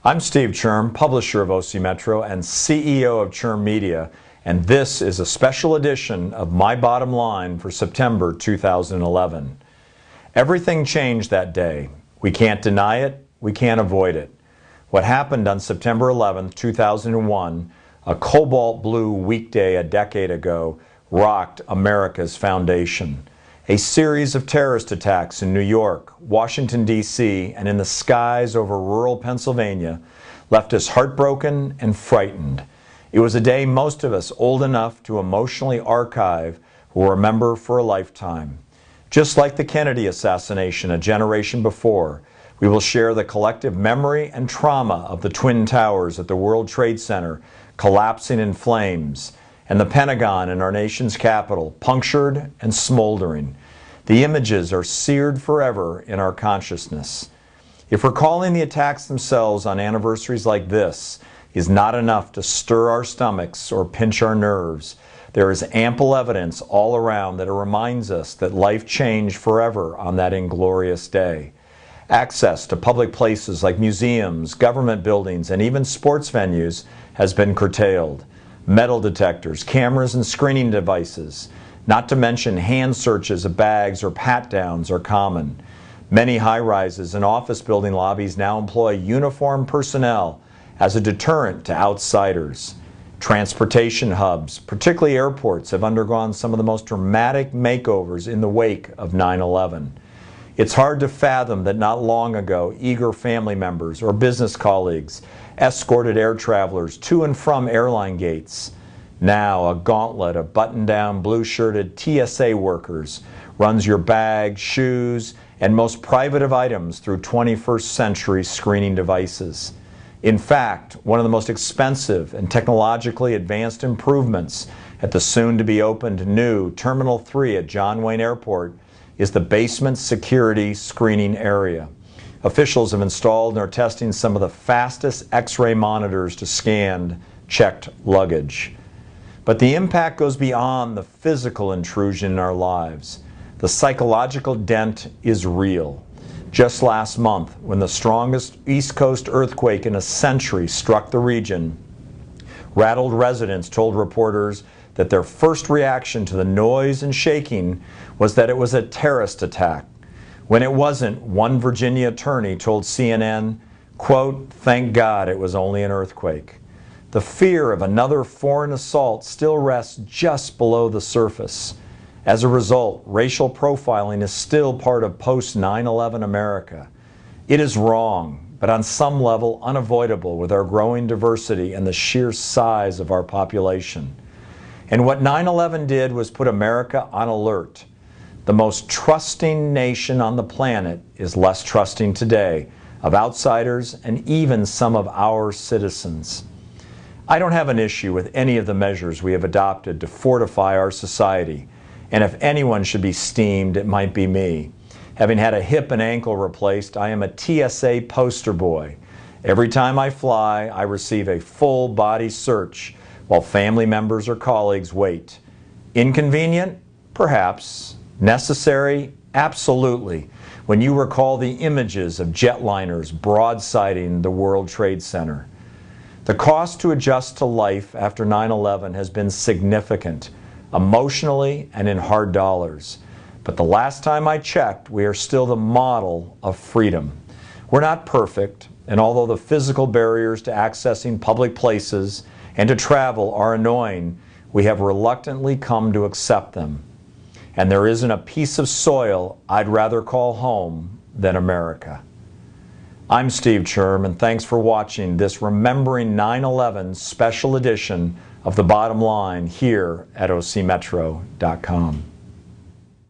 I'm Steve Churm, publisher of OC Metro and CEO of Churm Media, and this is a special edition of My Bottom Line for September 2011. Everything changed that day. We can't deny it, we can't avoid it. What happened on September 11, 2001, a cobalt blue weekday a decade ago, rocked America's foundation. A series of terrorist attacks in New York, Washington, D.C., and in the skies over rural Pennsylvania left us heartbroken and frightened. It was a day most of us old enough to emotionally archive will remember for a lifetime. Just like the Kennedy assassination a generation before, we will share the collective memory and trauma of the Twin Towers at the World Trade Center collapsing in flames, and the Pentagon in our nation's capital, punctured and smoldering. The images are seared forever in our consciousness. If recalling the attacks themselves on anniversaries like this is not enough to stir our stomachs or pinch our nerves, there is ample evidence all around that it reminds us that life changed forever on that inglorious day. Access to public places like museums, government buildings, and even sports venues has been curtailed. Metal detectors, cameras, and screening devices, not to mention hand searches of bags or pat-downs, are common. Many high-rises and office building lobbies now employ uniformed personnel as a deterrent to outsiders. Transportation hubs, particularly airports, have undergone some of the most dramatic makeovers in the wake of 9/11. It's hard to fathom that not long ago, eager family members or business colleagues escorted air travelers to and from airline gates. Now, a gauntlet of button-down, blue-shirted TSA workers runs your bag, shoes, and most private of items through 21st century screening devices. In fact, one of the most expensive and technologically advanced improvements at the soon-to-be opened new Terminal 3 at John Wayne Airport is the basement security screening area. Officials have installed and are testing some of the fastest X-ray monitors to scan checked luggage. But the impact goes beyond the physical intrusion in our lives. The psychological dent is real. Just last month, when the strongest East Coast earthquake in a century struck the region, rattled residents told reporters that their first reaction to the noise and shaking was that it was a terrorist attack. When it wasn't, one Virginia attorney told CNN, quote, "Thank God it was only an earthquake." The fear of another foreign assault still rests just below the surface. As a result, racial profiling is still part of post-9/11 America. It is wrong, but on some level unavoidable with our growing diversity and the sheer size of our population. And what 9/11 did was put America on alert. The most trusting nation on the planet is less trusting today of outsiders and even some of our citizens. I don't have an issue with any of the measures we have adopted to fortify our society, and if anyone should be steamed, it might be me. Having had a hip and ankle replaced, I am a TSA poster boy. Every time I fly, I receive a full body search while family members or colleagues wait. Inconvenient? Perhaps. Necessary? Absolutely. When you recall the images of jetliners broadsiding the World Trade Center. The cost to adjust to life after 9/11 has been significant, emotionally and in hard dollars. But the last time I checked, we are still the model of freedom. We're not perfect, and although the physical barriers to accessing public places and to travel are annoying, we have reluctantly come to accept them. And there isn't a piece of soil I'd rather call home than America. I'm Steve Churm, and thanks for watching this Remembering 9/11 special edition of The Bottom Line here at OCmetro.com.